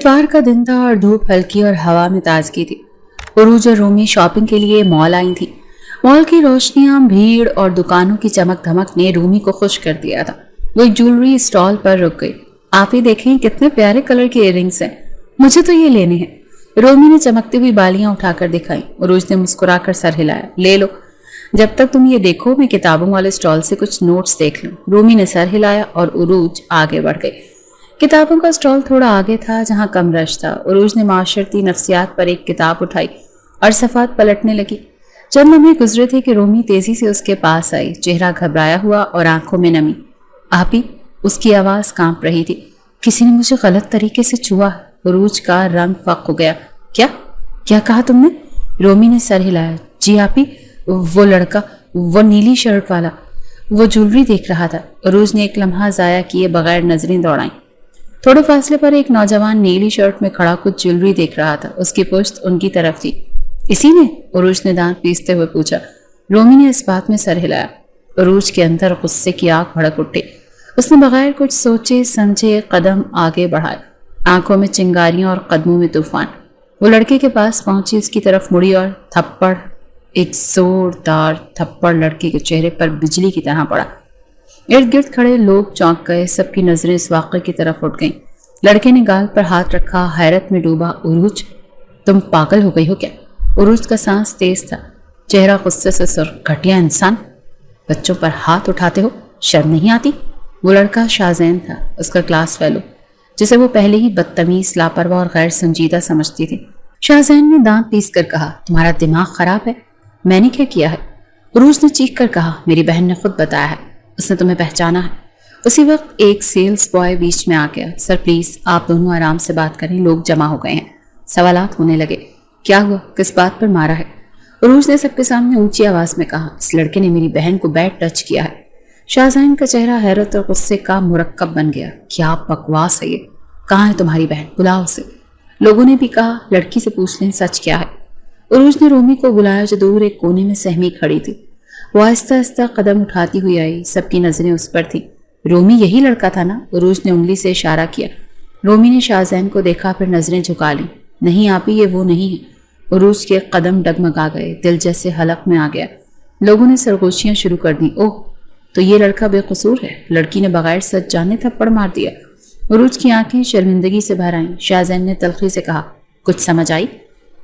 اتوار کا دن تھا اور دھوپ ہلکی اور ہوا میں تازگی تھی۔ عروج اور رومی شاپنگ کے لیے مال آئی تھی۔ مال کی روشنیاں، بھیڑ اور دکانوں کی چمک دھمک نے رومی کو خوش کر دیا تھا۔ وہ ایک جولری اسٹال پر رک گئی۔ آپ ہی دیکھیں کتنے پیارے کلر کے ایئرنگس ہیں، مجھے تو یہ لینے ہیں۔ رومی نے چمکتی ہوئی بالیاں اٹھا کر دکھائیں۔ عروج نے مسکرا کر سر ہلایا۔ لے لو، جب تک تم یہ دیکھو میں کتابوں والے اسٹال سے کچھ نوٹس دیکھ لوں۔ رومی نے سر ہلایا اور عروج آگے بڑھ گئی۔ کتابوں کا اسٹال تھوڑا آگے تھا جہاں کم رش تھا۔ عروج نے معاشرتی نفسیات پر ایک کتاب اٹھائی اور صفحات پلٹنے لگی۔ چند لمحے گزرے تھے کہ رومی تیزی سے اس کے پاس آئی، چہرہ گھبرایا ہوا اور آنکھوں میں نمی۔ آپی، اس کی آواز کانپ رہی تھی۔ کسی نے مجھے غلط طریقے سے چھوا۔ عروج کا رنگ فق ہو گیا۔ کیا کہا تم نے؟ رومی نے سر ہلایا۔ جی آپی، وہ لڑکا، وہ نیلی شرٹ والا، وہ جولری دیکھ رہا تھا۔ عروج نے ایک لمحہ ضائع کیے بغیر نظریں دوڑائیں۔ تھوڑے فاصلے پر ایک نوجوان نیلی شرٹ میں کھڑا کچھ جولری دیکھ رہا تھا۔ اس کی پشت ان کی طرف تھی۔ اسی نے؟ عروج نے دانت پیستے ہوئے پوچھا۔ رومی نے اس بات میں سر ہلایا۔ عروج کے اندر غصے کی آگ بھڑک اٹھی۔ اس نے بغیر کچھ سوچے سمجھے قدم آگے بڑھائے، آنکھوں میں چنگاریاں اور قدموں میں طوفان۔ وہ لڑکے کے پاس پہنچی، اس کی طرف مڑی اور تھپڑ، ایک زوردار تھپڑ لڑکے کے چہرے پر بجلی کی طرح پڑا۔ ارد گرد کھڑے لوگ چونک گئے، سب کی نظریں اس واقعے کی طرف اٹھ گئیں۔ لڑکے نے گال پر ہاتھ رکھا، حیرت میں ڈوبا۔ عروج، تم پاگل ہو گئی ہو کیا؟ عروج کا سانس تیز تھا، چہرہ غصے سے سرخ۔ گھٹیا انسان، بچوں پر ہاتھ اٹھاتے ہو، شرم نہیں آتی؟ وہ لڑکا شاہزین تھا، اس کا کلاس فیلو، جسے وہ پہلے ہی بدتمیز، لاپرواہ اور غیر سنجیدہ سمجھتی تھی۔ شاہزین نے دانت پیس کر کہا، تمہارا دماغ خراب ہے؟ میں نے کیا کیا ہے؟ عروج نے چیخ کر کہا، میری بہن نے خود بتایا ہے، اس نے تمہیں پہچانا ہے۔ اسی وقت ایک سیلز بوائے بیچ میں آ گیا۔ سر پلیز آپ دونوں آرام سے بات کریں، لوگ جمع ہو گئے ہیں۔ سوالات ہونے لگے۔ کیا ہوا؟ کس بات پر مارا ہے؟ عروج نے سب کے سامنے اونچی آواز میں کہا، اس لڑکے نے میری بہن کو بیڈ ٹچ کیا ہے۔ شاہزین کا چہرہ حیرت اور غصے کا مرکب بن گیا۔ کیا بکواس ہے یہ؟ کہاں ہے تمہاری بہن؟ بلاؤ اسے۔ لوگوں نے بھی کہا، لڑکی سے پوچھ لیں سچ کیا ہے۔ عروج نے رومی کو بلایا جو دور ایک کونے میں سہمی کھڑی تھی۔ وہ آہستہ آہستہ قدم اٹھاتی ہوئی آئی، سب کی نظریں اس پر تھیں۔ رومی، یہی لڑکا تھا نا؟ عروج نے انگلی سے اشارہ کیا۔ رومی نے شاہزین کو دیکھا، پھر نظریں جھکا لیں۔ نہیں آپی، یہ وہ نہیں ہے۔ عروج کے قدم ڈگمگا گئے، دل جیسے حلق میں آ گیا۔ لوگوں نے سرگوشیاں شروع کر دیں۔ اوہ، تو یہ لڑکا بے قصور ہے؟ لڑکی نے بغیر سچ جانے تھپڑ مار دیا۔ عروج کی آنکھیں شرمندگی سے بھر آئیں۔ شاہزین نے تلخی سے کہا، کچھ سمجھ آئی؟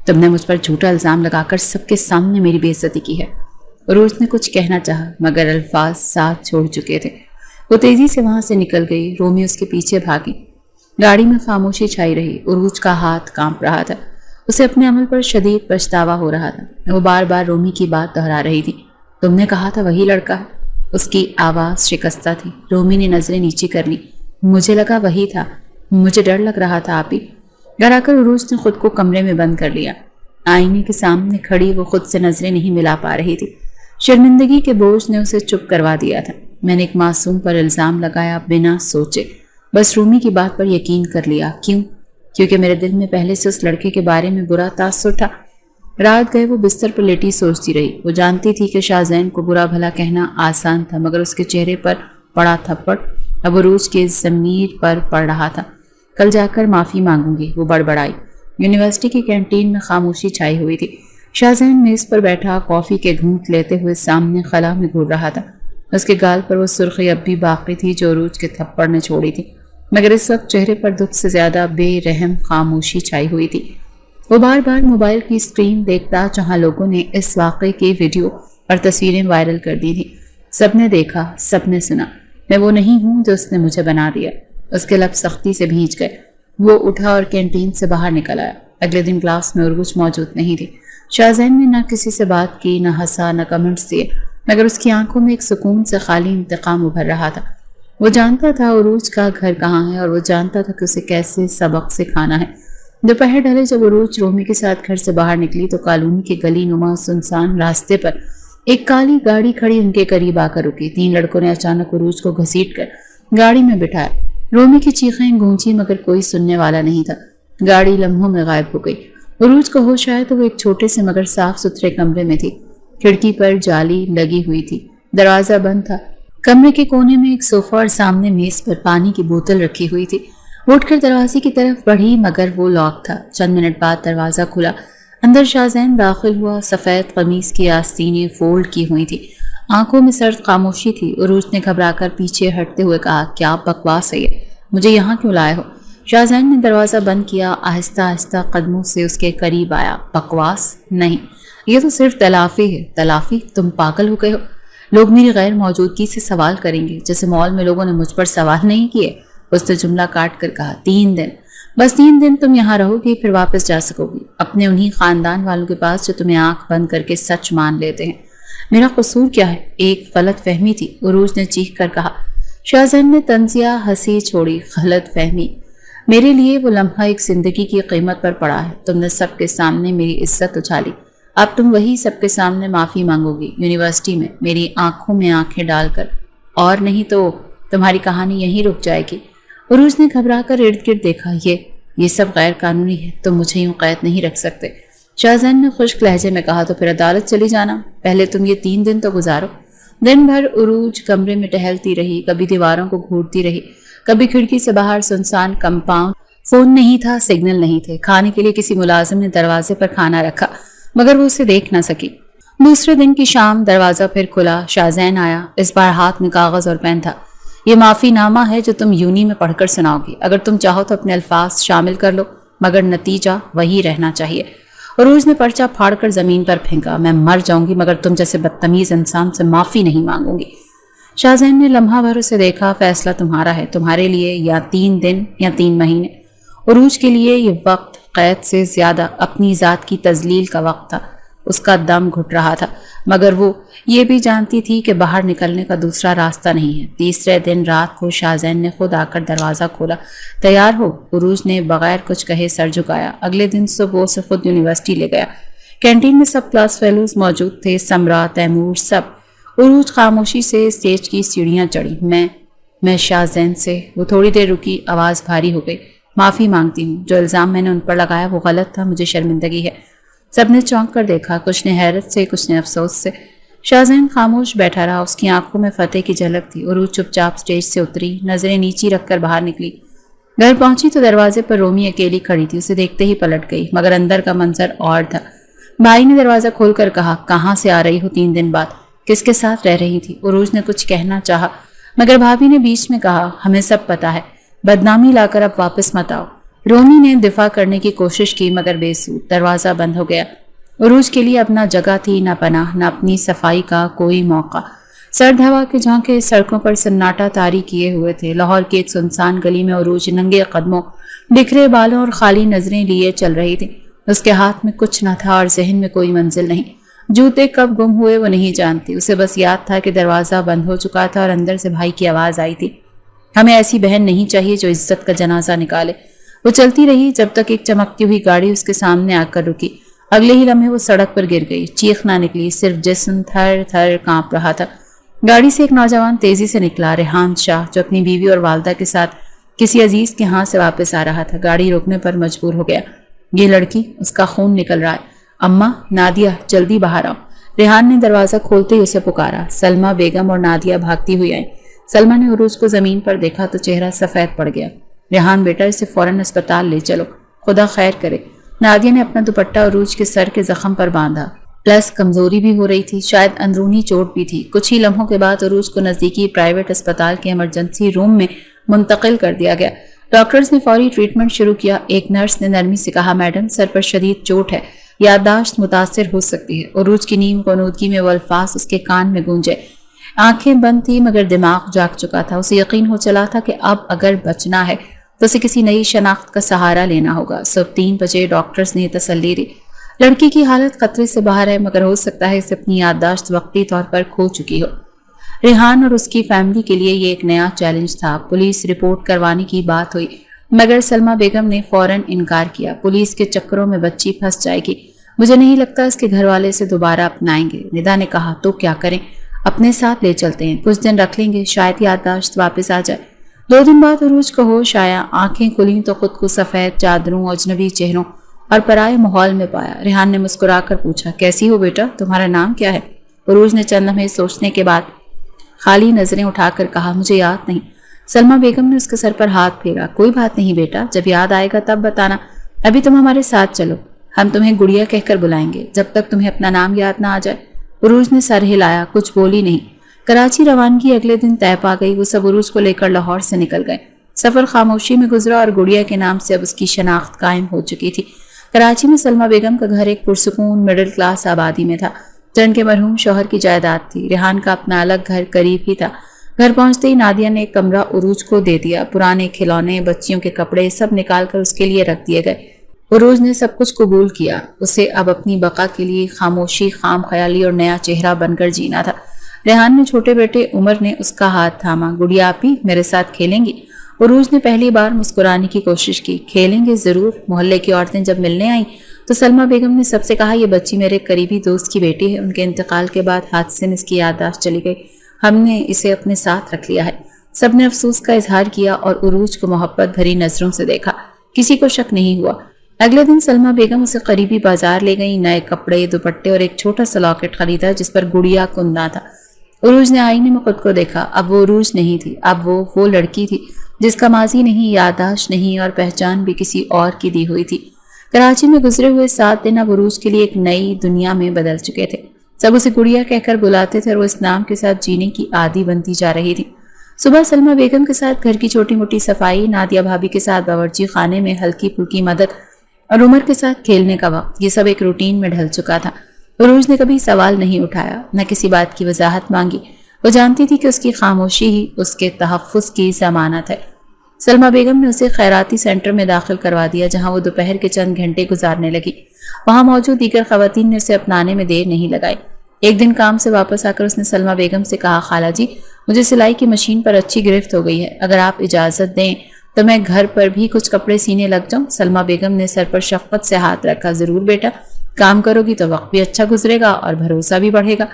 تم نے مجھ پر جھوٹا الزام لگا کر سب کے سامنے میری بے عزتی کی ہے۔ عروج نے کچھ کہنا چاہا مگر الفاظ ساتھ چھوڑ چکے تھے۔ وہ تیزی سے وہاں سے نکل گئی۔ رومی اس کے پیچھے بھاگی۔ گاڑی میں خاموشی چھائی رہی۔ عروج کا ہاتھ کانپ رہا تھا، اسے اپنے عمل پر شدید پچھتاوا ہو رہا تھا۔ وہ بار بار رومی کی بات دہرا رہی تھی۔ تم نے کہا تھا وہی لڑکا ہے؟ اس کی آواز شکستہ تھی۔ رومی نے نظریں نیچے کر لی۔ مجھے لگا وہی تھا، مجھے ڈر لگ رہا تھا آپی۔ گھر آ کر عروج نے خود کو کمرے میں بند کر لیا۔ آئینے کے سامنے کھڑی وہ خود سے نظریں نہیں ملا پا رہی تھی۔ شرمندگی کے بوجھ نے اسے چپ کروا دیا تھا۔ میں نے ایک معصوم پر الزام لگایا بنا سوچے، بس رومی کی بات پر یقین کر لیا۔ کیوں؟ کیونکہ میرے دل میں پہلے سے اس لڑکے کے بارے میں برا تاثر تھا۔ رات گئے وہ بستر پر لیٹی سوچتی رہی۔ وہ جانتی تھی کہ شاہزین کو برا بھلا کہنا آسان تھا، مگر اس کے چہرے پر پڑا تھپڑ اب عروج کے ضمیر پر پڑ رہا تھا۔ کل جا کر معافی مانگوں گی، وہ بڑبڑائی۔ یونیورسٹی کی کینٹین میں خاموشی چھائی ہوئی تھی۔ شاہزین میز پر بیٹھا کافی کے گھونٹ لیتے ہوئے سامنے خلا میں گھور رہا تھا۔ اس کے گال پر وہ سرخی اب بھی باقی تھی جو عروج کے تھپڑ نے چھوڑی تھی، مگر اس وقت چہرے پر دکھ سے زیادہ بے رحم خاموشی چھائی ہوئی تھی۔ وہ بار بار موبائل کی اسکرین دیکھتا جہاں لوگوں نے اس واقعے کی ویڈیو اور تصویریں وائرل کر دی تھی۔ سب نے دیکھا، سب نے سنا، میں وہ نہیں ہوں جو اس نے مجھے بنا دیا۔ اس کے لب سختی سے بھیج گئے۔ وہ اٹھا اور کینٹین سے باہر نکل آیا۔ اگلے دن کلاس میں عروج موجود نہیں تھی۔ شاہزین نے نہ کسی سے بات کی، نہ ہنسا، نہ کمنٹس دیے، مگر اس کی آنکھوں میں ایک سکون سے خالی انتقام ابھر رہا تھا۔ وہ جانتا تھا عروج کا گھر کہاں ہے اور وہ جانتا تھا کہ اسے کیسے سبق سکھانا ہے۔ دوپہر ڈھلے جب عروج رومی کے ساتھ گھر سے باہر نکلی تو کالونی کے گلی نما سنسان راستے پر ایک کالی گاڑی کھڑی ان کے قریب آ کر رکی۔ 3 لڑکوں نے اچانک عروج کو گھسیٹ کر گاڑی میں بٹھایا۔ رومی کی چیخیں گونجی مگر کوئی سننے والا نہیں تھا۔ گاڑی لمحوں میں غائب ہو گئی۔ عروج کو ہوش آیا تو وہ ایک چھوٹے سے مگر صاف ستھرے کمرے میں تھی۔ کھڑکی پر جالی لگی ہوئی تھی، دروازہ بند تھا۔ کمرے کے کونے میں ایک صوفہ اور سامنے میز پر پانی کی بوتل رکھی ہوئی تھی۔ اٹھ کر دروازے کی طرف بڑھی مگر وہ لاک تھا۔ چند منٹ بعد دروازہ کھلا، اندر شاہزین داخل ہوا۔ سفید قمیص کی آستینیں فولڈ کی ہوئی تھی، آنکھوں میں سرد خاموشی تھی۔ عروج نے گھبرا کر پیچھے ہٹتے ہوئے کہا، کیا بکواس ہے یہ؟ مجھے یہاں کیوں لائے ہو؟ شاہزین نے دروازہ بند کیا، آہستہ آہستہ قدموں سے اس کے قریب آیا۔ بکواس نہیں، یہ تو صرف تلافی ہے۔ تلافی؟ تم پاگل ہو گئے ہو؟ لوگ میری غیر موجودگی سے سوال کریں گے، جیسے مال میں لوگوں نے مجھ پر سوال نہیں کیے۔ اس نے جملہ کاٹ کر کہا، 3 دن، بس 3 دن تم یہاں رہو گی، پھر واپس جا سکو گی اپنے انہی خاندان والوں کے پاس جو تمہیں آنکھ بند کر کے سچ مان لیتے ہیں۔ میرا قصور کیا ہے؟ ایک غلط فہمی تھی، عروج نے چیخ کر کہا۔ شاہزین نے طنزیہ ہنسی چھوڑی۔ غلط فہمی؟ میرے لیے وہ لمحہ ایک زندگی کی قیمت پر پڑا ہے۔ تم نے سب کے سامنے میری عزت اچھالی، اب تم وہی سب کے سامنے معافی مانگو گی، یونیورسٹی میں میری آنکھوں میں آنکھیں ڈال کر، اور نہیں تو تمہاری کہانی یہیں رک جائے گی۔ عروج نے گھبرا کر ارد گرد دیکھا، یہ سب غیر قانونی ہے، تم مجھے یوں قید نہیں رکھ سکتے۔ شاہزین نے خشک لہجے میں کہا، تو پھر عدالت چلی جانا، پہلے تم یہ 3 دن تو گزارو۔ دن بھر عروج کمرے میں ٹہلتی رہی، کبھی دیواروں کو گھورتی رہی، کبھی کھڑکی سے باہر سنسان کمپاؤنڈ۔ فون نہیں تھا، سگنل نہیں تھے، کھانے کے لیے کسی ملازم نے دروازے پر کھانا رکھا مگر وہ اسے دیکھ نہ سکی۔ دوسرے دن کی شام دروازہ پھر کھلا، شاہزین آیا، اس بار ہاتھ میں کاغذ اور پین تھا۔ یہ معافی نامہ ہے جو تم یونی میں پڑھ کر سناؤ گی، اگر تم چاہو تو اپنے الفاظ شامل کر لو، مگر نتیجہ وہی رہنا چاہیے۔ عروج نے پرچہ پھاڑ کر زمین پر پھینکا، میں مر جاؤں گی مگر تم جیسے بدتمیز انسان سے معافی نہیں مانگوں گی۔ شاہزین نے لمحہ بھر اسے دیکھا، فیصلہ تمہارا ہے، تمہارے لیے یا 3 دن یا 3 مہینے۔ عروج کے لیے یہ وقت قید سے زیادہ اپنی ذات کی تذلیل کا وقت تھا۔ اس کا دم گھٹ رہا تھا مگر وہ یہ بھی جانتی تھی کہ باہر نکلنے کا دوسرا راستہ نہیں ہے۔ تیسرے دن رات کو شاہزین نے خود آ کر دروازہ کھولا۔ تیار ہو؟ عروج نے بغیر کچھ کہے سر جھکایا۔ اگلے دن صبح وہ اسے خود یونیورسٹی لے گیا۔ کینٹین میں سب کلاس فیلوز موجود تھے، سمرا، تیمور، سب۔ عروج خاموشی سے اسٹیج کی سیڑھیاں چڑھی۔ میں شاہزین سے، وہ تھوڑی دیر رکی، آواز بھاری ہو گئی، معافی مانگتی ہوں، جو الزام میں نے ان پر لگایا وہ غلط تھا، مجھے شرمندگی ہے۔ سب نے چونک کر دیکھا، کچھ نے حیرت سے، کچھ نے افسوس سے۔ شاہزین خاموش بیٹھا رہا، اس کی آنکھوں میں فتح کی جھلک تھی۔ عروج چپ چاپ اسٹیج سے اتری، نظریں نیچی رکھ کر باہر نکلی۔ گھر پہنچی تو دروازے پر رومی اکیلی کھڑی تھی، اسے دیکھتے ہی پلٹ گئی، مگر اندر کا منظر اور تھا۔ بھائی نے دروازہ کھول کر کہا، کہاں سے آ رہی ہو 3 دن بعد؟ کس کے ساتھ رہ رہی تھی؟ عروج نے کچھ کہنا چاہا مگر بھابھی نے بیچ میں کہا، ہمیں سب پتا ہے، بدنامی لا کر اب واپس مت آؤ۔ رومی نے دفاع کرنے کی کوشش کی مگر بے سود، دروازہ بند ہو گیا۔ عروج کے لیے اب نہ جگہ تھی، نہ پناہ، نہ اپنی صفائی کا کوئی موقع۔ سرد ہوا کے جھونکے سڑکوں پر سناٹا طاری کیے ہوئے تھے۔ لاہور کی ایک سنسان گلی میں عروج ننگے قدموں، بکھرے بالوں اور خالی نظریں لیے چل رہی تھی۔ اس کے ہاتھ میں کچھ نہ تھا اور ذہن میں کوئی منزل نہیں۔ جوتے کب گم ہوئے وہ نہیں جانتی، اسے بس یاد تھا کہ دروازہ بند ہو چکا تھا اور اندر سے بھائی کی آواز آئی تھی، ہمیں ایسی بہن نہیں چاہیے جو عزت کا جنازہ نکالے۔ وہ چلتی رہی جب تک ایک چمکتی ہوئی گاڑی اس کے سامنے آ کر رکی۔ اگلے ہی لمحے وہ سڑک پر گر گئی، چیخ نہ نکلی، صرف جسم تھر تھر کانپ رہا تھا۔ گاڑی سے ایک نوجوان تیزی سے نکلا، ریحان شاہ، جو اپنی بیوی اور والدہ کے ساتھ کسی عزیز کے ہاں سے واپس آ رہا تھا۔ گاڑی روکنے پر مجبور ہو گیا۔ یہ لڑکی، اس کا خون نکل رہا ہے، اماں، نادیہ، جلدی باہر آؤ۔ ریحان نے دروازہ کھولتے ہی اسے پکارا۔ سلمہ بیگم اور نادیہ بھاگتی ہوئی آئیں۔ سلمہ نے عروج کو زمین پر دیکھا تو چہرہ سفید پڑ گیا۔ ریحان بیٹا، اسے فوراً اسپتال لے چلو، خدا خیر کرے۔ نادیہ نے اپنا دوپٹہ عروج کے سر کے زخم پر باندھا، پلس کمزوری بھی ہو رہی تھی، شاید اندرونی چوٹ بھی تھی۔ کچھ ہی لمحوں کے بعد عروج کو نزدیکی پرائیویٹ اسپتال کے ایمرجنسی روم میں منتقل کر دیا گیا۔ ڈاکٹرز نے فوری ٹریٹمنٹ شروع کیا۔ ایک نرس نے نرمی سے کہا، میڈم، سر پر شدید چوٹ ہے، یادداشت متاثر ہو سکتی ہے۔ عروج کی نیم غنودگی میں وہ الفاظ اس کے کان میں گونجے۔ آنکھیں بند تھی مگر دماغ جاگ چکا تھا۔ اسے یقین ہو چلا تھا کہ اب اگر بچنا ہے تو اسے کسی نئی شناخت کا سہارا لینا ہوگا۔ صبح 3 بجے ڈاکٹرز نے تسلی دی، لڑکی کی حالت خطرے سے باہر ہے مگر ہو سکتا ہے اسے اپنی یادداشت وقتی طور پر کھو چکی ہو۔ ریحان اور اس کی فیملی کے لیے یہ ایک نیا چیلنج تھا۔ پولیس رپورٹ کروانے کی بات ہوئی مگر سلمہ بیگم نے فوراً انکار کیا۔ پولیس کے چکروں میں بچی پھنس جائے گی، مجھے نہیں لگتا اس کے گھر والے اسے دوبارہ اپنائیں گے۔ ندا نے کہا، تو کیا کریں؟ اپنے ساتھ لے چلتے ہیں، کچھ دن رکھ لیں گے، شاید یادداشت واپس آ جائے۔ 2 دن بعد عروج کو ہوش آیا، آنکھیں کھلیں تو خود کو سفید چادروں، اجنبی چہروں اور پرائے ماحول میں پایا۔ ریحان نے مسکرا کر پوچھا، کیسی ہو بیٹا، تمہارا نام کیا ہے؟ عروج نے چند لمحے سوچنے کے بعد خالی نظریں اٹھا کر کہا، مجھے یاد نہیں۔ سلمہ بیگم نے اس کے سر پر ہاتھ پھیرا۔ کوئی بات نہیں بیٹا، جب یاد آئے گا تب بتانا، ابھی تم ہمارے ساتھ چلو، ہم تمہیں گڑیا کہہ کر بلائیں گے جب تک تمہیں اپنا نام یاد نہ آ جائے۔ عروج نے سر ہلایا، کچھ بولی نہیں۔ کراچی روانگی اگلے دن طے پا گئی۔ وہ سب عروج کو لے کر لاہور سے نکل گئے۔ سفر خاموشی میں گزرا اور گڑیا کے نام سے اب اس کی شناخت قائم ہو چکی تھی۔ کراچی میں سلمہ بیگم کا گھر ایک پرسکون مڈل کلاس آبادی میں تھا، جن کے مرحوم شوہر کی جائیداد تھی۔ ریحان کا اپنا الگ گھر قریب ہی تھا۔ گھر پہنچتے ہی نادیہ نے ایک کمرہ عروج کو دے دیا۔ پرانے کھلونے، بچیوں کے کپڑے سب نکال کر اس کے لیے رکھ دیے گئے۔ عروج نے سب کچھ قبول کیا۔ اسے اب اپنی بقا کے لیے خاموشی، خام خیالی اور نیا چہرہ بن کر جینا تھا۔ ریحان نے چھوٹے بیٹے عمر نے اس کا ہاتھ تھاما۔ گڑیا آپی میرے ساتھ کھیلیں گی؟ عروج نے پہلی بار مسکرانے کی کوشش کی۔ کھیلیں گے ضرور۔ محلے کی عورتیں جب ملنے آئیں تو سلمہ بیگم نے سب سے کہا، یہ بچی میرے قریبی دوست کی بیٹی ہے، ان کے انتقال کے بعد حادثے میں اس کی یادداشت چلی گئی، ہم نے اسے اپنے ساتھ رکھ لیا ہے۔ سب نے افسوس کا اظہار کیا اور عروج کو محبت بھری نظروں سے دیکھا۔ کسی کو شک نہیں ہوا۔ اگلے دن سلمہ بیگم اسے قریبی بازار لے گئی۔ نئے کپڑے، دوپٹے اور ایک چھوٹا سا لاکٹ خریدا جس پر گڑیا کندہ تھا۔ عروج نے آئینے میں خود کو دیکھا۔ اب وہ عروج نہیں تھی، اب وہ لڑکی تھی جس کا ماضی نہیں، یادداشت نہیں اور پہچان بھی کسی اور کی دی ہوئی تھی۔ کراچی میں گزرے ہوئے 7 دن اب عروج کے لیے ایک نئی دنیا میں بدل چکے تھے۔ سب اسے گڑیا کہہ کر بلاتے تھے اور وہ اس نام کے ساتھ جینے کی عادی بنتی جا رہی تھی۔ صبح سلمہ بیگم کے ساتھ گھر کی چھوٹی موٹی صفائی، نادیہ بھابی کے ساتھ باورچی خانے میں ہلکی پھلکی مدد اور عمر کے ساتھ کھیلنے کا وقت، یہ سب ایک روٹین میں ڈھل چکا تھا۔ عروج نے کبھی سوال نہیں اٹھایا، نہ کسی بات کی وضاحت مانگی۔ وہ جانتی تھی کہ اس کی خاموشی ہی اس کے تحفظ کی ضمانت ہے۔ سلمہ بیگم نے اسے خیراتی سینٹر میں داخل کروا دیا جہاں وہ دوپہر کے چند گھنٹے گزارنے لگی۔ وہاں موجود دیگر خواتین نے اسے اپنانے میں دیر نہیں لگائی۔ ایک دن کام سے واپس آ کر اس نے سلمہ بیگم سے کہا، خالہ جی مجھے سلائی کی مشین پر اچھی گرفت ہو گئی ہے، اگر آپ اجازت دیں تو میں گھر پر بھی کچھ کپڑے سینے لگ جاؤں۔ سلمہ بیگم نے سر پر شفقت سے ہاتھ رکھا، ضرور بیٹا، کام کرو گی تو وقت بھی اچھا گزرے گا اور بھروسہ بھی بڑھے گا۔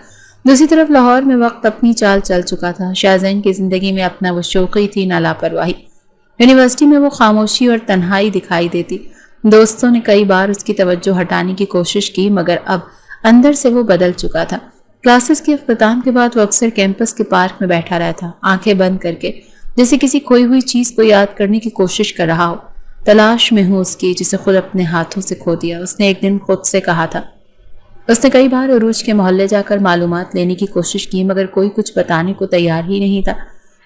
دوسری طرف لاہور میں وقت اپنی چال چل چکا تھا۔ شاہزین کی زندگی میں اپنا وہ شوقی تھی، نہ لاپرواہی۔ یونیورسٹی میں وہ خاموشی اور تنہائی دکھائی دیتی۔ دوستوں نے کئی بار اس کی توجہ ہٹانے کی کوشش کی مگر اب اندر سے وہ بدل چکا تھا۔ کلاسز کے اختتام کے بعد وہ اکثر کیمپس کے پارک میں بیٹھا رہتا، آنکھیں بند کر کے، جیسے کسی کھوئی ہوئی چیز کو یاد کرنے کی کوشش کر رہا ہو، تلاش میں ہوں اس کی جسے خود اپنے ہاتھوں سے کھو دیا۔ اس نے ایک دن خود سے کہا تھا۔ اس نے کئی بار عروج کے محلے جا کر معلومات لینے کی کوشش کی مگر کوئی کچھ بتانے کو تیار ہی نہیں تھا۔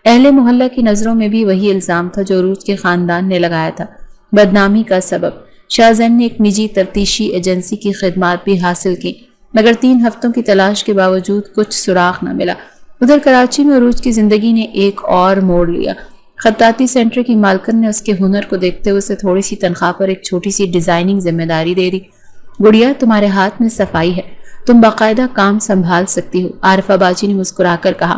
اہل محلہ کی نظروں میں بھی وہی الزام تھا جو عروج کے خاندان نے لگایا تھا، بدنامی کا سبب۔ شاہزین نے ایک نجی تفتیشی ایجنسی کی خدمات بھی حاصل کی مگر 3 ہفتوں کی تلاش کے باوجود کچھ سراغ نہ ملا۔ ادھر کراچی میں عروج کی زندگی نے ایک اور موڑ لیا۔ خطاطی سینٹر کی مالکن نے اس کے ہنر کو دیکھتے ہوئے اسے تھوڑی سی تنخواہ پر ایک چھوٹی سی ڈیزائننگ ذمہ داری دے دی۔ گڑیا تمہارے ہاتھ میں صفائی ہے، تم باقاعدہ کام سنبھال سکتی ہو، عارفہ باجی نے مسکرا کر کہا۔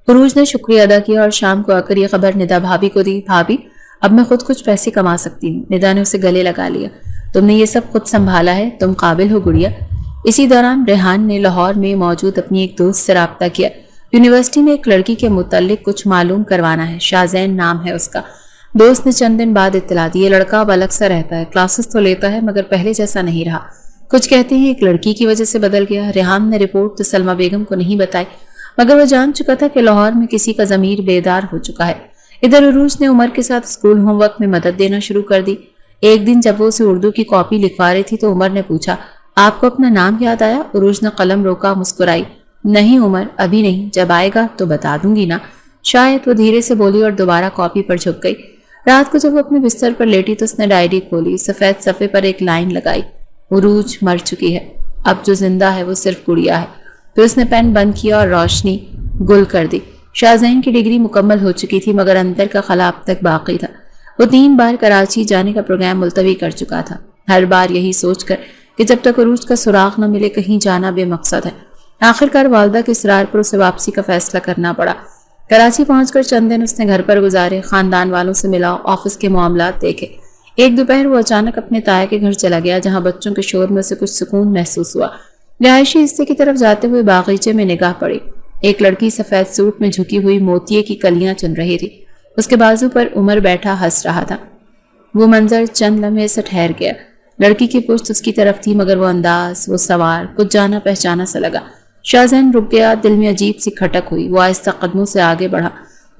عروج نے شکریہ ادا کیا اور شام کو آ کر یہ خبر ندا بھابی کو دی۔ بھابی اب میں خود کچھ پیسے کما سکتی ہوں۔ ندا نے اسے گلے لگا لیا۔ تم نے یہ سب خود سنبھالا ہے، تم قابل ہو گڑیا۔ اسی دوران ریحان نے لاہور میں موجود اپنی ایک دوست سے رابطہ کیا۔ یونیورسٹی میں ایک لڑکی کے متعلق کچھ معلوم کروانا ہے، شاہزین نام ہے اس کا۔ دوست نے چند دن بعد اطلاع دی، یہ لڑکا اب الگ سا رہتا ہے، کلاسز تو لیتا ہے مگر پہلے جیسا نہیں رہا، کچھ کہتے ہیں ایک لڑکی کی وجہ سے بدل گیا۔ ریحان نے رپورٹ تو سلمہ بیگم کو نہیں بتائی مگر وہ جان چکا تھا کہ لاہور میں کسی کا ضمیر بیدار ہو چکا ہے۔ ادھر عروج نے عمر کے ساتھ اسکول ہوم ورک میں مدد دینا شروع کر دی۔ ایک دن جب وہ اسے اردو کی کاپی لکھوا رہی تھی تو عمر نے پوچھا، آپ کو اپنا نام یاد آیا؟ عروج نے قلم روکا، مسکرائی، نہیں عمر ابھی نہیں، جب آئے گا تو بتا دوں گی نا شاید، وہ دھیرے سے بولی اور دوبارہ کاپی پر جھک گئی۔ رات کو جب وہ اپنے بستر پر لیٹی تو اس نے ڈائری کھولی، سفید صفحے پر ایک لائن لگائی، عروج مر چکی ہے، اب جو زندہ ہے وہ صرف گڑیا ہے۔ پھر اس نے پین بند کیا اور روشنی گل کر دی۔ شاہزین کی ڈگری مکمل ہو چکی تھی مگر اندر کا خلا اب تک باقی تھا۔ وہ 3 بار کراچی جانے کا پروگرام ملتوی کر چکا تھا، ہر بار یہی سوچ کر کہ جب تک عروج کا سراغ نہ ملے کہیں جانا بے مقصد ہے۔ آخرکار والدہ کے اصرار پر اسے واپسی کا فیصلہ کرنا پڑا۔ کراچی پہنچ کر چند دن اس نے گھر پر گزارے، خاندان والوں سے ملا، آفس کے معاملات دیکھے۔ ایک دوپہر وہ اچانک اپنے تایا کے گھر چلا گیا جہاں بچوں کے شور میں اسے کچھ سکون محسوس ہوا۔ رہائشی حصے کی طرف جاتے ہوئے باغیچے میں نگاہ پڑی، ایک لڑکی سفید سوٹ میں جھکی ہوئی موتیے کی کلیاں چن رہی تھی، اس کے بازو پر عمر بیٹھا ہنس رہا تھا۔ وہ منظر چند لمحے سے ٹھہر گیا، لڑکی کی پشت اس کی طرف تھی مگر وہ انداز، وہ سوار کچھ جانا پہچانا سا لگا۔ شاہزین رک گیا، دل میں عجیب سی کھٹک ہوئی، وہ آہستہ قدموں سے آگے بڑھا،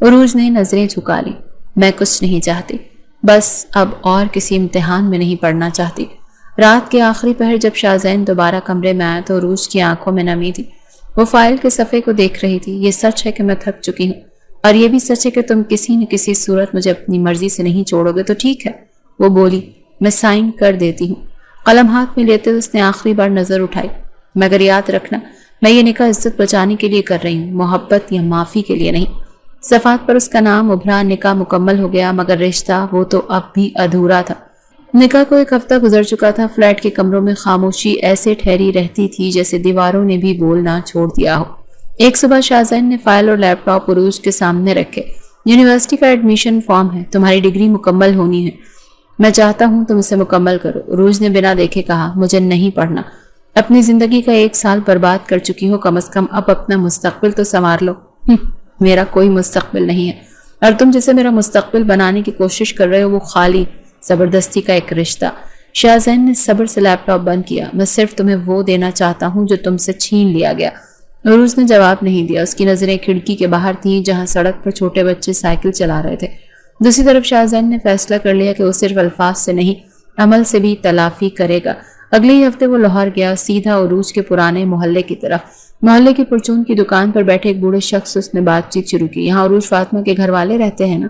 عروج نے نظریں جھکا لی۔ میں کچھ نہیں چاہتی، بس اب اور کسی امتحان میں نہیں پڑھنا چاہتی۔ رات کے آخری پہر جب شاہزین دوبارہ کمرے میں آیا تو عروج کی آنکھوں میں نمی تھی۔ وہ فائل کے صفحے کو دیکھ رہی تھی۔ یہ سچ ہے کہ میں تھک چکی ہوں، اور یہ بھی سچ ہے کہ تم کسی نہ کسی صورت مجھے اپنی مرضی سے نہیں چھوڑو گے تو ٹھیک ہے۔ وہ بولی، میں سائن کر دیتی ہوں۔ قلم ہاتھ میں لیتے اس نے آخری بار نظر اٹھائی۔ مگر یاد رکھنا، میں یہ نکاح عزت بچانے کے لیے کر رہی ہوں، محبت یا معافی کے لیے نہیں۔ صفحات پر اس کا نام ابھرا۔ نکاح مکمل ہو گیا، مگر رشتہ وہ تو اب بھی ادھورا تھا۔ نکاح کو ایک ہفتہ گزر چکا تھا۔ فلیٹ کے کمروں میں خاموشی ایسے ٹھہری رہتی تھی جیسے دیواروں نے بھی بولنا چھوڑ دیا ہو۔ ایک صبح شاہزین نے فائل اور لیپ ٹاپ عروج کے سامنے رکھے۔ یونیورسٹی کا ایڈمیشن فارم ہے، تمہاری ڈگری مکمل ہونی ہے، میں چاہتا ہوں تم اسے مکمل کرو۔ عروج نے بنا دیکھے کہا، مجھے نہیں پڑھنا، اپنی زندگی کا 1 سال برباد کر چکی ہو، کم از کم اب اپنا مستقبل تو سنوار لو۔ میرا کوئی مستقبل نہیں ہے، اور تم جسے میرا مستقبل بنانے کی کوشش کر رہے ہو وہ خالی زبردستی کا ایک رشتہ۔ شاہزین نے صبر سے لیپ ٹاپ بند کیا۔ میں صرف تمہیں وہ دینا چاہتا ہوں جو تم سے چھین لیا گیا۔ عروج نے جواب نہیں دیا۔ اس کی نظریں کھڑکی کے باہر تھیں جہاں سڑک پر چھوٹے بچے سائیکل چلا رہے تھے۔ دوسری طرف شاہزین نے فیصلہ کر لیا کہ وہ صرف الفاظ سے نہیں، عمل سے بھی تلافی کرے گا۔ اگلے ہی ہفتے وہ لاہور گیا، سیدھا عروج کے پرانے محلے کی طرف۔ محلے کی پرچون کی دکان پر بیٹھے ایک بوڑھے شخص اس نے بات چیت شروع کی۔ یہاں عروج فاطمہ کے گھر والے رہتے ہیں نا؟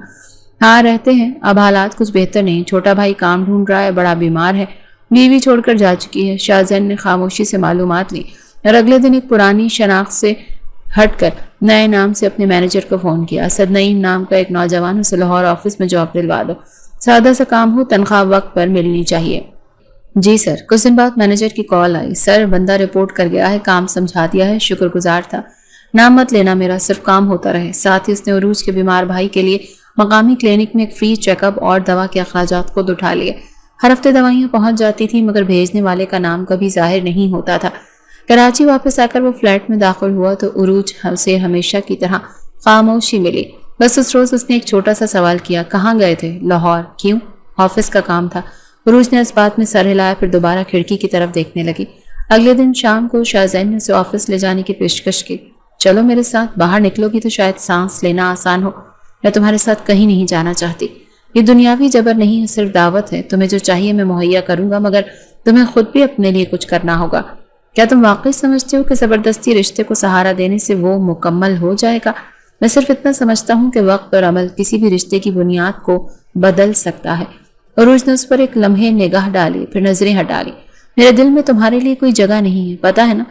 ہاں رہتے ہیں، اب حالات کچھ بہتر نہیں، چھوٹا بھائی کام ڈھونڈ رہا ہے، بڑا بیمار ہے، بیوی چھوڑ کر جا چکی ہے۔ شاہزین نے خاموشی سے معلومات لی اور اگلے دن ایک پرانی شناخت سے ہٹ کر نئے نام سے اپنے مینیجر کو فون کیا۔ اسد نعیم نام کا ایک نوجوان، اسے لاہور آفس میں جاب دلوا دو، سادہ سا کام ہو، تنخواہ وقت پر ملنی چاہیے۔ جی سر۔ کچھ دن بعد مینیجر کی کال آئی، سر بندہ رپورٹ کر گیا ہے، کام سمجھا دیا ہے، شکر گزار تھا، نام مت لینا میرا، صرف کام ہوتا رہے۔ ساتھ ہی اس نے عروج کے بیمار بھائی کے لیے مقامی کلینک میں ایک فری چیک اپ اور دوا کے اخراجات خود اٹھا لیے۔ ہر ہفتے دوائیاں پہنچ جاتی تھی، مگر بھیجنے والے کا نام کبھی ظاہر نہیں ہوتا تھا۔ کراچی واپس آ کر وہ فلیٹ میں داخل ہوا تو عروج سے ہمیشہ کی طرح خاموشی ملی۔ بس اس روز اس نے ایک چھوٹا سا سوال کیا، کہاں گئے تھے؟ لاہور۔ کیوں؟ آفس کا کام تھا۔ عروج نے اس بات میں سر ہلایا، پھر دوبارہ کھڑکی کی طرف دیکھنے لگی۔ اگلے دن شام کو شاہزین نے اسے آفس لے جانے کی پیشکش کی۔ چلو میرے ساتھ، باہر نکلو گی تو شاید سانس لینا آسان ہو، میں تمہارے ساتھ کہیں نہیں جانا چاہتی۔ یہ دنیاوی جبر نہیں ہے، صرف دعوت ہے، تمہیں جو چاہیے میں مہیا کروں گا، مگر تمہیں خود بھی اپنے لیے کچھ کرنا ہوگا۔ کیا تم واقعی سمجھتے ہو کہ زبردستی رشتے کو سہارا دینے سے وہ مکمل ہو جائے گا؟ میں صرف اتنا سمجھتا ہوں کہ وقت اور عمل کسی بھی رشتے کی بنیاد کو بدل سکتا ہے۔ عروج نے اس پر ایک لمحے نگاہ ڈالی، پھر نظریں ہٹا لی۔ میرے دل میں تمہارے لیے کوئی جگہ نہیں ہے، پتہ ہے نا،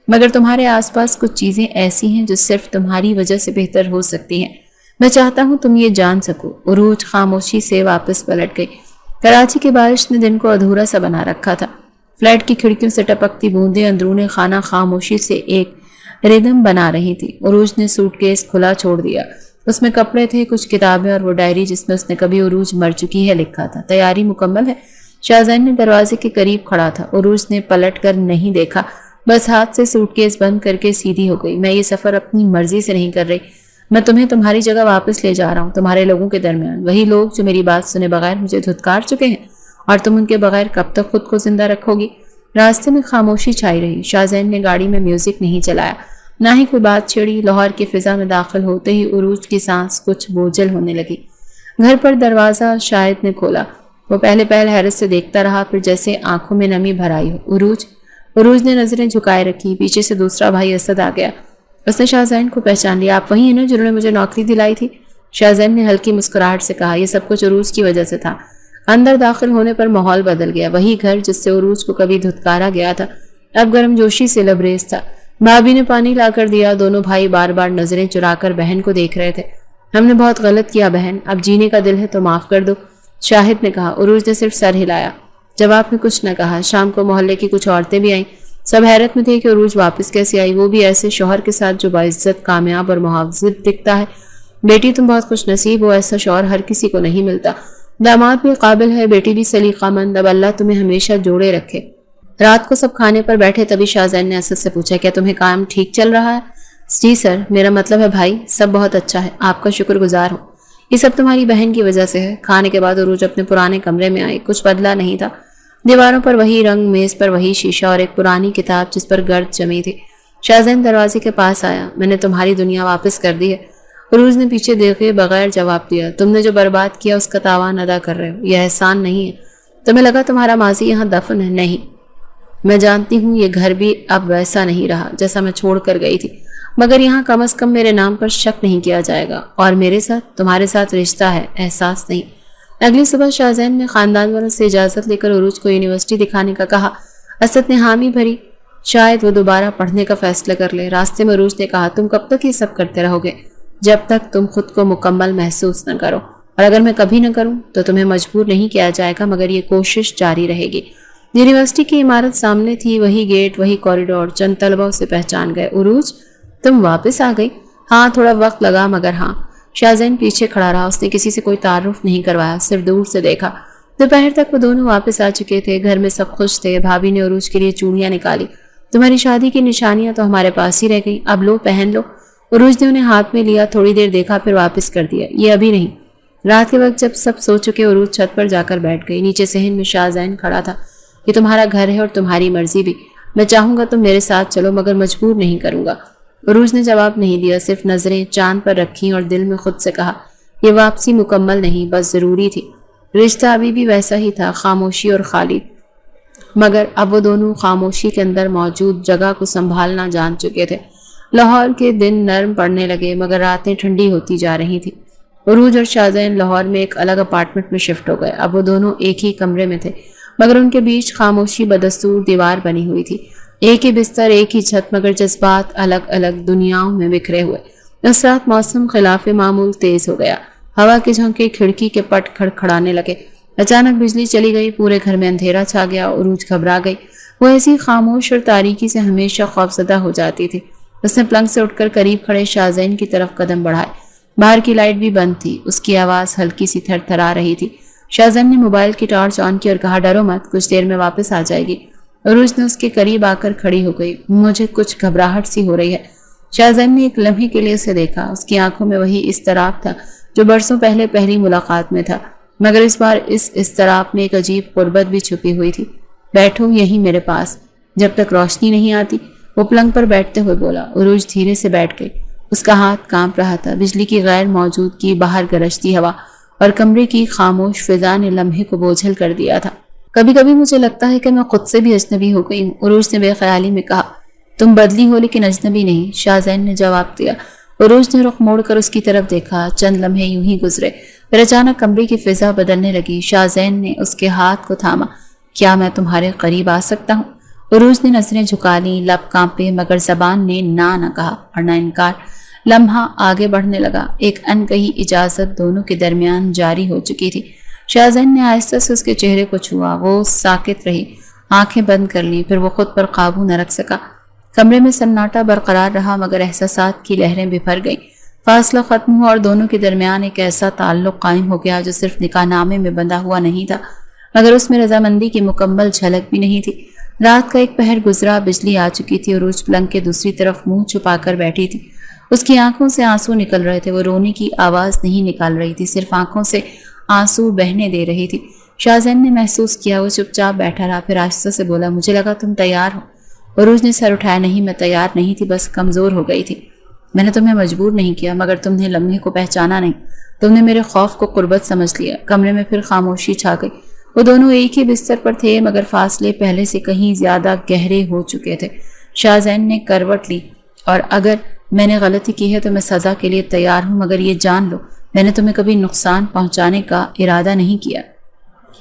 مگر تمہارے آس پاس کچھ چیزیں ایسی ہیں جو صرف تمہاری وجہ سے بہتر ہو سکتی ہیں۔ میں چاہتا ہوں تم یہ جان سکو۔ عروج خاموشی سے واپس پلٹ گئی۔ کراچی کی بارش نے دن کو ادھورا سا بنا رکھا تھا۔ فلیٹ کی کھڑکیوں سے ٹپکتی بوندیں اندرون خانہ خاموشی سے ایک ردم بنا رہی تھی۔ عروج نے سوٹ کیس کھلا چھوڑ دیا۔ اس میں کپڑے تھے، کچھ کتابیں اور وہ ڈائری جس میں اس نے کبھی عروج مر چکی ہے لکھا تھا۔ تیاری مکمل ہے؟ شاہزین نے دروازے کے قریب کھڑا تھا۔ عروج نے پلٹ کر نہیں دیکھا، بس ہاتھ سے سوٹ کیس بند کر کے سیدھی ہو گئی۔ میں یہ سفر اپنی مرضی سے نہیں کر رہی، میں تمہیں تمہاری جگہ واپس لے جا رہا ہوں، تمہارے لوگوں کے درمیان، وہی لوگ جو میری بات سنے بغیر مجھے دھتکار چکے ہیں، اور تم ان کے بغیر کب تک خود کو زندہ رکھو گی؟ راستے میں خاموشی چھائی رہی۔ شاہزین نے گاڑی میں میوزک نہیں چلایا، نہ ہی کوئی بات چھڑی۔ لاہور کی فضا میں داخل ہوتے ہی عروج کی سانس کچھ بوجھل ہونے لگی۔ گھر پر دروازہ شاہد نے کھولا۔ وہ پہلے حیرت سے دیکھتا رہا، پھر جیسے آنکھوں میں نمی بھر آئی ہو۔ عروج نے نظریں جھکائے رکھی۔ پیچھے سے دوسرا بھائی اسد آ گیا۔ اس نے شاہزین کو پہچان لیا۔ آپ وہی ہیں نا جنہوں نے مجھے نوکری دلائی تھی؟ شاہزین نے ہلکی مسکراہٹ سے کہا۔ یہ سب کچھ عروج کی وجہ سے تھا۔ اندر داخل ہونے پر ماحول بدل گیا۔ وہی گھر جس سے عروج کو کبھی دھتکارا گیا تھا اب گرم جوشی سے لبریز تھا۔ بھابھی نے پانی لا کر دیا۔ دونوں بھائی بار بار نظریں چرا کر بہن کو دیکھ رہے تھے۔ ہم نے بہت غلط کیا بہن، اب جینے کا دل ہے تو معاف کر دو، شاہد نے کہا۔ عروج نے صرف سر ہلایا، جواب میں کچھ نہ کہا۔ شام کو محلے کی کچھ عورتیں بھی آئیں۔ سب حیرت میں تھے کہ عروج واپس کیسے آئی، وہ بھی ایسے شوہر کے ساتھ جو باعزت، کامیاب اور محافظ دکھتا ہے۔ بیٹی تم بہت خوش نصیب ہو، ایسا شوہر ہر کسی کو نہیں ملتا۔ داماد بھی قابل ہے، بیٹی بھی سلیقہ مند، اب اللہ تمہیں ہمیشہ جوڑے رکھے۔ رات کو سب کھانے پر بیٹھے، تبھی شاہزین نے اسد سے پوچھا، کیا تمہیں کام ٹھیک چل رہا ہے؟ جی سر، میرا مطلب ہے بھائی، سب بہت اچھا ہے، آپ کا شکر گزار ہوں۔ یہ سب تمہاری بہن کی وجہ سے ہے۔ کھانے کے بعد عروج اپنے پرانے کمرے میں آئی۔ کچھ بدلا نہیں تھا، دیواروں پر وہی رنگ، میز پر وہی شیشہ اور ایک پرانی کتاب جس پر گرد جمی تھی۔ شاہزین دروازے کے پاس آیا۔ میں نے تمہاری دنیا واپس کر دی ہے۔ عروج نے پیچھے دیکھے بغیر جواب دیا۔ تم نے جو برباد کیا اس کا تاوان ادا کر رہے ہو، یہ احسان نہیں ہے۔ تمہیں لگا تمہارا ماضی یہاں دفن ہے، نہیں، میں جانتی ہوں یہ گھر بھی اب ویسا نہیں رہا جیسا میں چھوڑ کر گئی تھی، مگر یہاں کم از کم میرے نام پر شک نہیں کیا جائے گا، اور میرے ساتھ تمہارے ساتھ رشتہ ہے، احساس نہیں۔ اگلی صبح شاہزین نے خاندان والوں سے اجازت لے کر عروج کو یونیورسٹی دکھانے کا کہا۔ اسد نے حامی بھری، شاید وہ دوبارہ پڑھنے کا فیصلہ کر لے۔ راستے میں عروج نے کہا، تم کب تک یہ سب کرتے رہو گے؟ جب تک تم خود کو مکمل محسوس نہ کرو، اور اگر میں کبھی نہ کروں تو تمہیں مجبور نہیں کیا جائے گا، مگر یہ کوشش جاری رہے گی۔ یونیورسٹی کی عمارت سامنے تھی، وہی گیٹ، وہی کوریڈور۔ چند طلبہ اسے پہچان گئے۔ عروج، تم واپس آ گئی؟ ہاں، تھوڑا وقت لگا، مگر ہاں۔ شاہزین پیچھے کھڑا رہا، اس نے کسی سے کوئی تعارف نہیں کروایا، صرف دور سے دیکھا۔ دوپہر تک وہ دونوں واپس آ چکے تھے، گھر میں سب خوش تھے۔ بھابھی نے عروج کے لیے چوڑیاں نکالی۔ تمہاری شادی کی نشانیاں تو ہمارے پاس ہی رہ گئی، اب لو، پہن لو۔ عروج نے انہیں ہاتھ میں لیا، تھوڑی دیر دیکھا، پھر واپس کر دیا۔ یہ ابھی نہیں۔ رات کے وقت جب سب سو چکے، عروج چھت پر جا کر بیٹھ گئی۔ نیچے صحن میں شاہزین کھڑا تھا۔ یہ تمہارا گھر ہے اور تمہاری مرضی بھی، میں چاہوں گا تم میرے ساتھ چلو، مگر مجبور نہیں کروں گا۔ عروج نے جواب نہیں دیا، صرف نظریں چاند پر رکھیں اور دل میں خود سے کہا، یہ واپسی مکمل نہیں، بس ضروری تھی۔ رشتہ ابھی بھی ویسا ہی تھا، خاموشی اور خالی، مگر اب وہ دونوں خاموشی کے اندر موجود جگہ کو سنبھالنا جان چکے تھے۔ لاہور کے دن نرم پڑنے لگے، مگر راتیں ٹھنڈی ہوتی جا رہی تھیں۔ عروج اور شاہزین لاہور میں ایک الگ اپارٹمنٹ میں شفٹ ہو گئے۔ اب وہ دونوں ایک ہی کمرے میں تھے، مگر ان کے بیچ خاموشی بدستور دیوار بنی ہوئی تھی۔ ایک ہی بستر، ایک ہی چھت، مگر جذبات الگ الگ دنیاؤں میں بکھرے ہوئے۔ اس رات موسم خلاف معمول تیز ہو گیا، ہوا کے جھونکے کھڑکی کے پٹ کھڑکھڑانے لگے۔ اچانک بجلی چلی گئی، پورے گھر میں اندھیرا چھا گیا۔ عروج گھبرا گئی، وہ ایسی خاموش اور تاریکی سے ہمیشہ خوفزدہ ہو جاتی تھی۔ اس نے پلنگ سے اٹھ کر قریب کھڑے شاہزین کی طرف قدم بڑھائے۔ باہر کی لائٹ بھی بند تھی، اس کی آواز ہلکی سی تھر تھرا رہی تھی۔ شاہزین نے موبائل کی ٹارچ آن کی اور کہا، ڈرو مت، کچھ دیر میں واپس آ جائے گی۔ عروج نے اس کے قریب آ کر کھڑی ہو گئی۔ مجھے کچھ گھبراہٹ سی ہو رہی ہے۔ شاہزین نے ایک لمحے کے لیے اسے دیکھا، اس کی آنکھوں میں وہی اضطراب تھا جو برسوں پہلے پہلی ملاقات میں تھا، مگر اس بار اس اضطراب میں ایک عجیب قربت بھی چھپی ہوئی تھی۔ بیٹھو یہیں میرے پاس، جب تک روشنی نہیں آتی، وہ پلنگ پر بیٹھتے ہوئے بولا۔ عروج دھیرے سے بیٹھ گئی، اس کا ہاتھ کانپ رہا تھا۔ بجلی کی غیر موجودگی، باہر گرجتی ہوا اور کمرے کی خاموش فضا نے لمحے کو بوجھل کر دیا تھا۔ کبھی کبھی مجھے لگتا ہے کہ میں خود سے بھی اجنبی ہو گئی ہوں، عروج نے بے خیالی میں کہا۔ تم بدلی ہو لیکن اجنبی نہیں، شاہزین نے جواب دیا۔ عروج نے رخ موڑ کر اس کی طرف دیکھا۔ چند لمحے یوں ہی گزرے، پھر اچانک کمرے کی فضا بدلنے لگی۔ شاہزین نے اس کے ہاتھ کو تھاما۔ کیا میں تمہارے قریب آ سکتا ہوں؟ عروج نے نظریں جھکا لیں، لب کانپے، مگر زبان نے نہ کہا اور نہ انکار۔ لمحہ آگے بڑھنے لگا، ایک انکہی اجازت دونوں کے درمیان جاری ہو چکی تھی۔ شاہزین نے آہستہ سے اس کے چہرے کو چھوا، وہ ساکت رہی، آنکھیں بند کر لیں، پھر وہ خود پر قابو نہ رکھ سکا۔ کمرے میں سناٹا برقرار رہا، مگر احساسات کی لہریں بھر گئیں۔ فاصلہ ختم ہوا اور دونوں کے درمیان ایک ایسا تعلق قائم ہو گیا جو صرف نکاح نامے میں بندھا ہوا نہیں تھا، مگر اس میں رضامندی کی مکمل جھلک بھی نہیں تھی۔ رات کا ایک پہر گزرا، بجلی آ چکی تھی۔ عروج پلنگ کے دوسری طرف منہ چھپا کر بیٹھی تھی، اس کی آنکھوں سے آنسو نکل رہے تھے۔ وہ رونے کی آواز نہیں نکال رہی تھی، صرف آنکھوں سے آنسو بہنے دے رہی تھی۔ شاہزین نے محسوس کیا، وہ چپ چاپ بیٹھا رہا، پھر آہستہ سے بولا، مجھے لگا تم تیار ہو۔ عروج نے سر اٹھایا، نہیں، میں تیار نہیں تھی، بس کمزور ہو گئی تھی۔ میں نے تمہیں مجبور نہیں کیا، مگر تم نے لمحے کو پہچانا نہیں، تم نے میرے خوف کو قربت سمجھ لیا۔ کمرے میں پھر خاموشی چھا گئی۔ وہ دونوں ایک ہی بستر پر تھے، مگر فاصلے پہلے سے کہیں زیادہ گہرے ہو چکے تھے۔ شاہزین نے کروٹ لی، اور اگر میں نے غلطی کی ہے تو میں سزا کے لیے تیار ہوں، مگر یہ جان لو میں نے تمہیں کبھی نقصان پہنچانے کا ارادہ نہیں کیا۔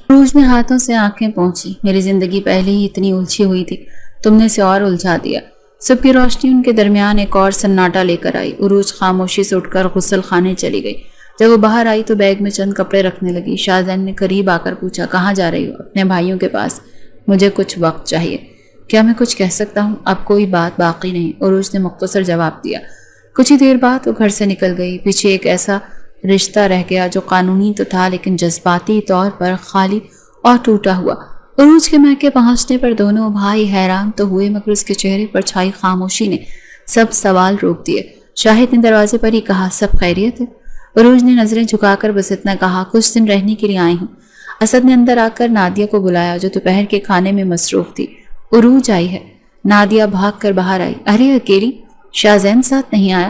عروج نے ہاتھوں سے آنکھیں پونچھی، میری زندگی پہلے ہی اتنی الجھی ہوئی تھی، تم نے اسے اور الجھا دیا۔ صبح کی روشنی ان کے درمیان ایک اور سناٹا لے کر آئی۔ عروج خاموشی سے اٹھ کر غسل خانے چلی گئی۔ جب وہ باہر آئی تو بیگ میں چند کپڑے رکھنے لگی۔ شاہزین نے قریب آ کر پوچھا، کہاں جا رہی ہو؟ اپنے بھائیوں کے پاس، مجھے کچھ وقت چاہیے۔ کیا میں کچھ کہہ سکتا ہوں؟ اب کوئی بات باقی نہیں، عروج نے مختصر جواب دیا۔ کچھ ہی دیر بعد وہ گھر سے نکل گئی۔ پیچھے ایک ایسا رشتہ رہ گیا جو قانونی تو تھا لیکن جذباتی طور پر خالی اور ٹوٹا ہوا۔ عروج کے میکے پہنچنے پر دونوں بھائی حیران تو ہوئے، مگر اس کے چہرے پر چھائی خاموشی نے سب سوال روک دیے۔ شاہد نے دروازے پر ہی کہا، سب خیریت ہے؟ عروج نے نظریں جھکا کر بس اتنا کہا، کچھ دن رہنے کے لیے آئی ہوں۔ اسد نے اندر آ کر نادیہ کو بلایا جو دوپہر کے کھانے میں مصروف تھی۔ عروج آئی ہے؟ نادیہ بھاگ کر باہر آئی۔ ارے اکیلی؟ شاہزین ساتھ نہیں آیا؟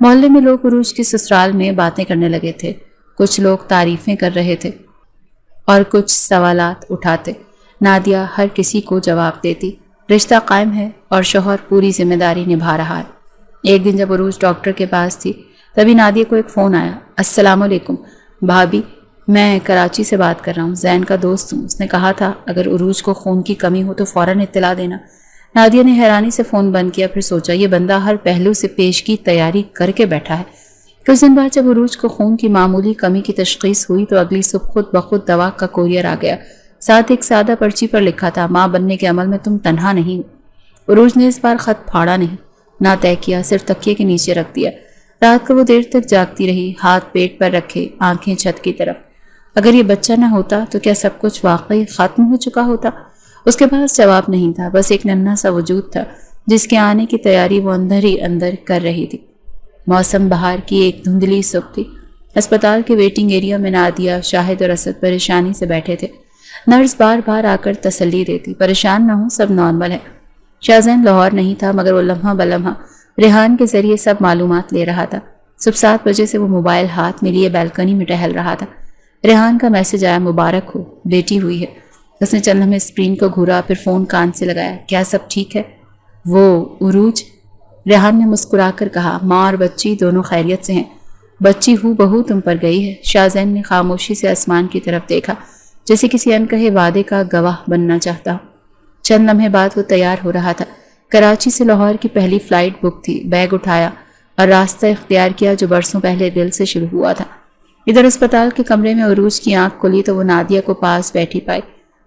محلے میں لوگ عروج کے سسرال میں باتیں کرنے لگے تھے، کچھ لوگ تعریفیں کر رہے تھے اور کچھ سوالات اٹھاتے۔ نادیہ ہر کسی کو جواب دیتی۔ رشتہ قائم ہے اور شوہر پوری ذمہ داری نبھا رہا ہے۔ ایک دن جب عروج ڈاکٹر کے پاس تھی تبھی نادیہ کو ایک فون آیا۔ السلام علیکم بھابی، میں کراچی سے بات کر رہا ہوں، زین کا دوست ہوں۔ اس نے کہا تھا اگر عروج کو خون کی کمی ہو تو فوراً اطلاع دینا۔ نادیہ نے حیرانی سے فون بند کیا، پھر سوچا یہ بندہ ہر پہلو سے پیش کی تیاری کر کے بیٹھا ہے۔ کچھ دن بعد جب عروج کو خون کی معمولی کمی کی تشخیص ہوئی تو اگلی صبح خود بخود دوا کا کوریئر آ گیا۔ ساتھ ایک سادہ پرچی پر لکھا تھا ماں بننے کے عمل میں تم تنہا نہیں ہو۔ عروج نے اس بار خط پھاڑا نہیں، نہ طے کیا، صرف تکیے کے نیچے رکھ دیا۔ رات کو وہ دیر تک جاگتی رہی، ہاتھ پیٹ پر رکھے، آنکھیں چھت کی طرف۔ اگر یہ بچہ نہ ہوتا تو کیا سب کچھ واقعی ختم ہو چکا ہوتا؟ اس کے پاس جواب نہیں تھا، بس ایک ننھا سا وجود تھا جس کے آنے کی تیاری وہ اندر ہی اندر کر رہی تھی۔ موسم بہار کی ایک دھندلی صبح تھی۔ اسپتال کے ویٹنگ ایریا میں نادیہ، شاہد اور اسد پریشانی سے بیٹھے تھے۔ نرس بار بار آ کر تسلی دیتی، پریشان نہ ہو، سب نارمل ہے۔ شاہزین لاہور نہیں تھا مگر وہ لمحہ بلمحہ ریحان کے ذریعے سب معلومات لے رہا تھا۔ صبح 7 بجے سے وہ موبائل ہاتھ میں لیے بالکنی میں ٹہل رہا تھا۔ ریحان کا میسج آیا، مبارک ہو، بیٹی ہوئی ہے۔ اس نے چند لمحے اسکرین کو گھورا، پھر فون کان سے لگایا۔ کیا سب ٹھیک ہے؟ وہ عروج؟ ریحان نے مسکرا کر کہا، ماں اور بچی دونوں خیریت سے ہیں۔ بچی ہو بہو تم پر گئی ہے۔ شاہزین نے خاموشی سے آسمان کی طرف دیکھا، جیسے کسی انکہے وعدے کا گواہ بننا چاہتا ہو۔ چند لمحے بعد وہ تیار ہو رہا تھا۔ کراچی سے لاہور کی پہلی فلائٹ بک تھی۔ بیگ اٹھایا اور راستہ اختیار کیا جو برسوں پہلے دل سے شروع ہوا تھا۔ ادھر اسپتال کے کمرے میں عروج کی آنکھ کھلی تو وہ نادیہ کو پاس بیٹھی پائی۔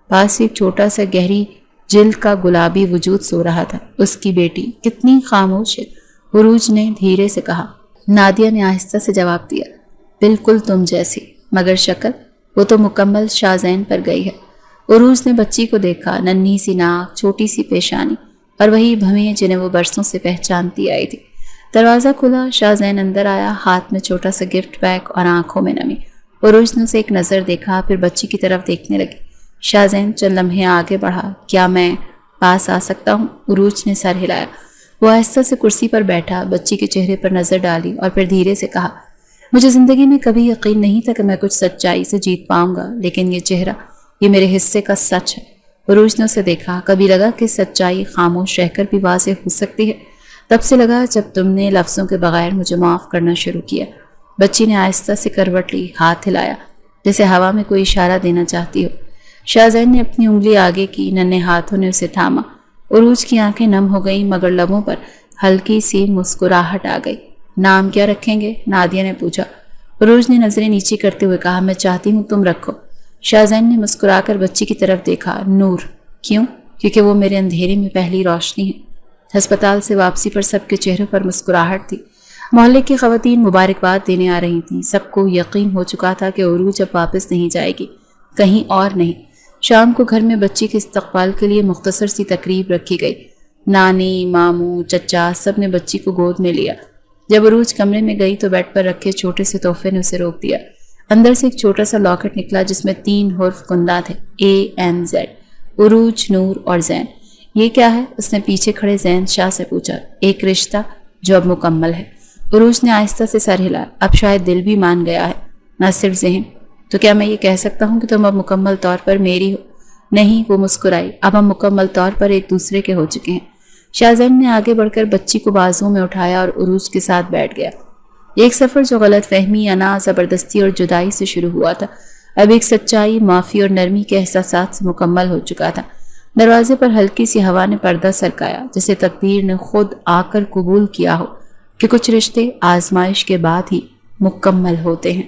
پاس ایک چھوٹا سا گہری جلد کا گلابی وجود سو رہا تھا۔ اس کی بیٹی کتنی خاموش ہے، عروج نے دھیرے سے کہا۔ نادیہ نے آہستہ سے جواب دیا، بالکل تم جیسی، مگر شکل وہ تو مکمل شاہزین پر گئی ہے۔ عروج نے بچی کو دیکھا، ننھی سی ناک، چھوٹی سی پیشانی اور وہی بھویں جنہیں وہ برسوں سے پہچانتی آئی تھی۔ دروازہ کھلا، شاہزین اندر آیا، ہاتھ میں چھوٹا سا گفٹ بیگ اور آنکھوں میں نمی۔ عروج نے اسے ایک نظر دیکھا، پھر بچی کی طرف دیکھنے لگی۔ شاہزین چند لمحے آگے بڑھا۔ کیا میں پاس آ سکتا ہوں؟ عروج نے سر ہلایا۔ وہ آہستہ سے کرسی پر بیٹھا، بچی کے چہرے پر نظر ڈالی اور پھر دھیرے سے کہا، مجھے زندگی میں کبھی یقین نہیں تھا کہ میں کچھ سچائی سے جیت پاؤں گا، لیکن یہ چہرہ، یہ میرے حصے کا سچ ہے۔ عروج نے اسے دیکھا۔ کبھی لگا کہ سچائی خاموش رہ کر بھی واضح ہو سکتی ہے؟ تب سے لگا جب تم نے لفظوں کے بغیر مجھے معاف کرنا شروع کیا۔ بچی نے آہستہ سے کروٹ لی، ہاتھ ہلایا جیسے ہوا میں کوئی اشارہ دینا چاہتی ہو۔ شاہزین نے اپنی انگلی آگے کی، ننھے ہاتھوں نے اسے تھاما۔ عروج کی آنکھیں نم ہو گئیں مگر لبوں پر ہلکی سی مسکراہٹ آ گئی۔ نام کیا رکھیں گے؟ نادیہ نے پوچھا۔ عروج نے نظریں نیچے کرتے ہوئے کہا، میں چاہتی ہوں تم رکھو۔ شاہزین نے مسکرا کر بچی کی طرف دیکھا۔ نور۔ کیوں؟ کیونکہ وہ میرے اندھیرے میں پہلی روشنی ہے۔ ہسپتال سے واپسی پر سب کے چہروں پر مسکراہٹ تھی۔ محلے کی خواتین مبارکباد دینے آ رہی تھیں۔ سب کو یقین ہو چکا تھا کہ عروج اب واپس نہیں جائے گی، کہیں اور نہیں۔ شام کو گھر میں بچی کے استقبال کے لیے مختصر سی تقریب رکھی گئی۔ نانی، ماموں، چچا سب نے بچی کو گود میں لیا۔ جب عروج کمرے میں گئی تو بیڈ پر رکھے چھوٹے سے تحفے نے اسے روک دیا۔ اندر سے ایک چھوٹا سا لاکٹ نکلا جس میں 3 حرف کندہ تھے، ANZ، عروج، نور اور زین۔ یہ کیا ہے؟ اس نے پیچھے کھڑے زین شاہ سے پوچھا۔ ایک رشتہ جو اب مکمل ہے۔ عروج نے آہستہ سے سر ہلایا۔ اب شاید دل بھی مان گیا ہے، نہ صرف ذہن۔ تو کیا میں یہ کہہ سکتا ہوں کہ تم اب مکمل طور پر میری ہو؟ نہیں، وہ مسکرائی۔ اب ہم مکمل طور پر ایک دوسرے کے ہو چکے ہیں۔ شاہزین نے آگے بڑھ کر بچی کو بازو میں اٹھایا اور عروج کے ساتھ بیٹھ گیا۔ ایک سفر جو غلط فہمی، انا، زبردستی اور جدائی سے شروع ہوا تھا، اب ایک سچائی، معافی اور نرمی کے احساسات سے مکمل ہو چکا تھا۔ دروازے پر ہلکی سی ہوا نے پردہ سرکایا، جسے تقدیر نے خود آ کر قبول کیا ہو کہ کچھ رشتے آزمائش کے بعد ہی مکمل ہوتے ہیں۔